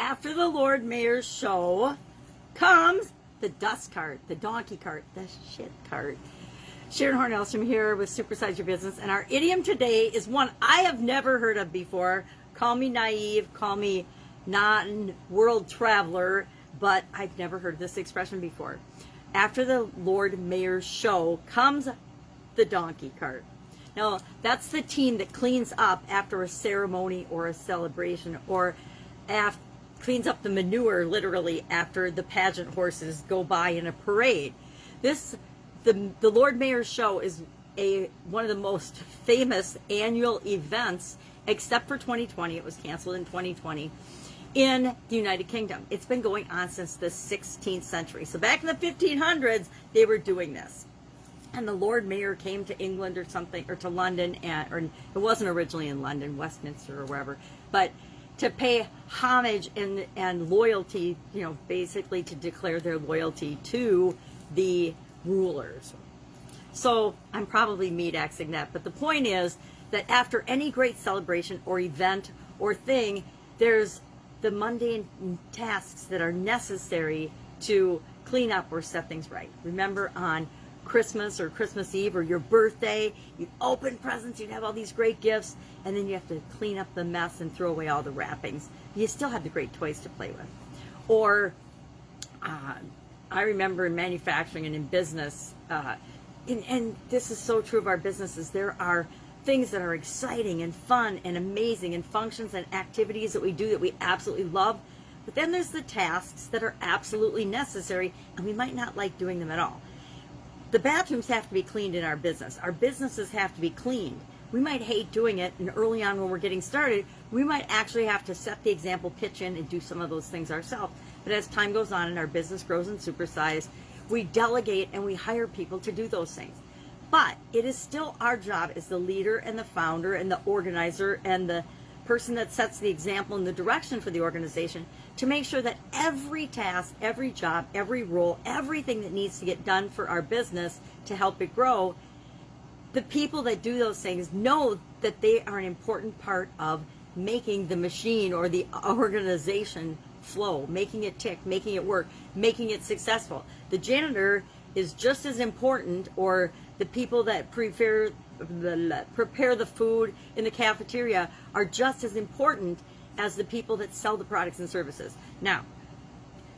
after the Lord Mayor's show comes the dust cart, the donkey cart, the shit cart. Sharon Horne-Ellstrom here with Supersize Your Business, and our idiom today is one I have never heard of before. Call me naive, call me non-world traveler, but I've never heard this expression before. After the Lord Mayor's show comes the donkey cart. Now, that's the team that cleans up after a ceremony or a celebration, or cleans up the manure, literally, after the pageant horses go by in a parade. The Lord Mayor's show is one of the most famous annual events, except for 2020. It was canceled in 2020 in the United Kingdom. It's been going on since the 16th century. So back in the 1500s, they were doing this. And the Lord Mayor came to England or something, or to London, or it wasn't originally in London, Westminster or wherever, but to pay homage and loyalty, basically to declare their loyalty to the rulers. So I'm probably meat-axing that, but the point is that after any great celebration or event or thing, there's the mundane tasks that are necessary to clean up or set things right. Remember, on Christmas or Christmas Eve or your birthday, you'd open presents, you'd have all these great gifts, and then you have to clean up the mess and throw away all the wrappings. You still have the great toys to play with. Or I remember in manufacturing and in business, and this is so true of our businesses, there are things that are exciting and fun and amazing, and functions and activities that we do that we absolutely love. But then there's the tasks that are absolutely necessary, and we might not like doing them at all. The bathrooms have to be cleaned in our business. Our businesses have to be cleaned. We might hate doing it, and early on when we're getting started, we might actually have to set the example, pitch in, and do some of those things ourselves. But as time goes on and our business grows and supersize, we delegate and we hire people to do those things. But it is still our job as the leader and the founder and the organizer and the person that sets the example and the direction for the organization to make sure that every task, every job, every role, everything that needs to get done for our business to help it grow, the people that do those things know that they are an important part of making the machine or the organization flow, making it tick, making it work, making it successful. The janitor is just as important, or the people that prepare the food in the cafeteria are just as important as the people that sell the products and services. Now,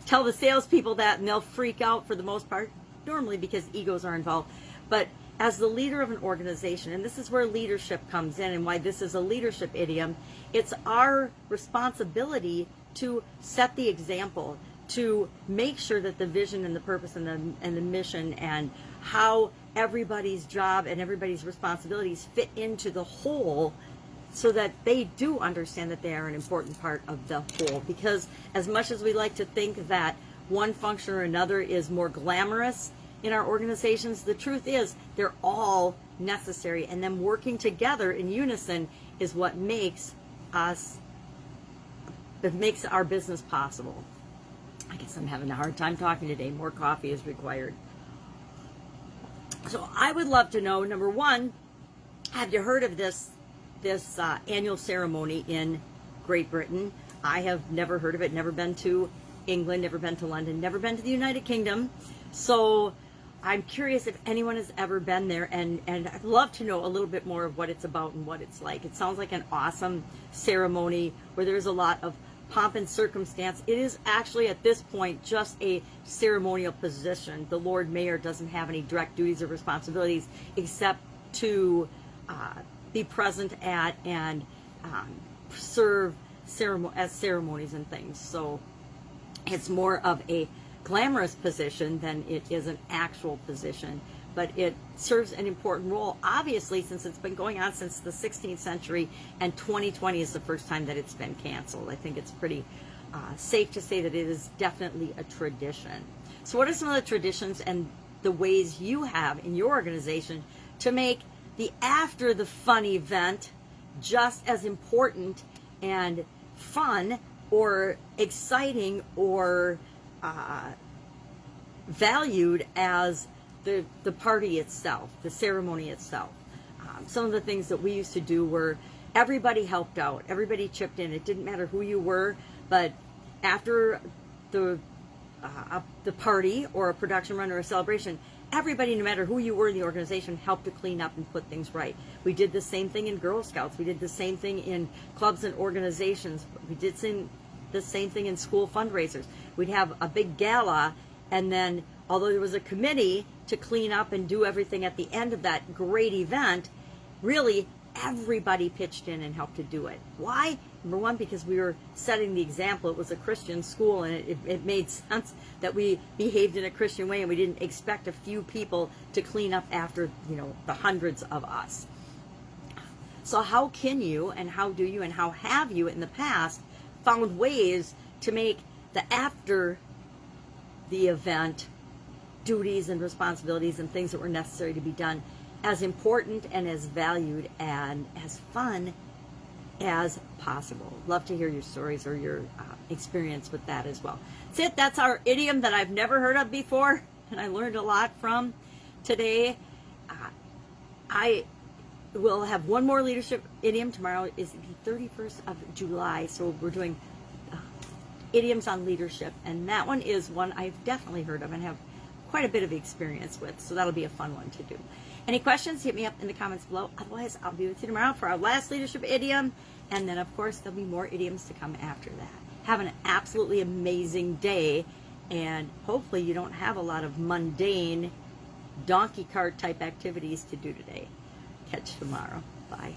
tell the salespeople that and they'll freak out for the most part, normally because egos are involved. But as the leader of an organization, and this is where leadership comes in and why this is a leadership idiom, it's our responsibility to set the example, to make sure that the vision and the purpose and the mission and how everybody's job and everybody's responsibilities fit into the whole, so that they do understand that they are an important part of the whole. Because as much as we like to think that one function or another is more glamorous in our organizations, the truth is they're all necessary, and them working together in unison is what makes our business possible. I guess I'm having a hard time talking today. More coffee is required. So I would love to know, number one, have you heard of this annual ceremony in Great Britain? I have never heard of it, never been to England, never been to London, never been to the United Kingdom. So I'm curious if anyone has ever been there, and I'd love to know a little bit more of what it's about and what it's like. It sounds like an awesome ceremony where there's a lot of pomp and circumstance. It is actually at this point just a ceremonial position. The Lord Mayor doesn't have any direct duties or responsibilities except to be present at and serve as ceremonies and things. So it's more of a glamorous position than it is an actual position, but it serves an important role, obviously, since it's been going on since the 16th century, and 2020 is the first time that it's been canceled. I think it's pretty safe to say that it is definitely a tradition. So what are some of the traditions and the ways you have in your organization to make the after the fun event just as important and fun or exciting or valued as the party itself, the ceremony itself? Some of the things that we used to do were everybody helped out, everybody chipped in. It didn't matter who you were, but after the party or a production run or a celebration, everybody, no matter who you were in the organization, helped to clean up and put things right. We did the same thing in Girl Scouts. We did the same thing in clubs and organizations. We did the same thing in school fundraisers. We'd have a big gala, and then although there was a committee to clean up and do everything at the end of that great event, really everybody pitched in and helped to do it. Why? Number one, because we were setting the example. It was a Christian school, and it made sense that we behaved in a Christian way, and we didn't expect a few people to clean up after, the hundreds of us. So how can you, and how do you, and how have you in the past found ways to make the after the event duties and responsibilities and things that were necessary to be done as important and as valued and as fun as possible? Love to hear your stories or your experience with that as well. That's it. That's our idiom that I've never heard of before, and I learned a lot from today. I will have one more leadership idiom. Tomorrow is the 31st of July, so we're doing idioms on leadership, and that one is one I've definitely heard of and have quite a bit of experience with, so that'll be a fun one to do. Any questions, hit me up in the comments below. Otherwise, I'll be with you tomorrow for our last leadership idiom, and then of course there'll be more idioms to come after that. Have an absolutely amazing day, and hopefully you don't have a lot of mundane donkey cart type activities to do today. Catch you tomorrow. Bye.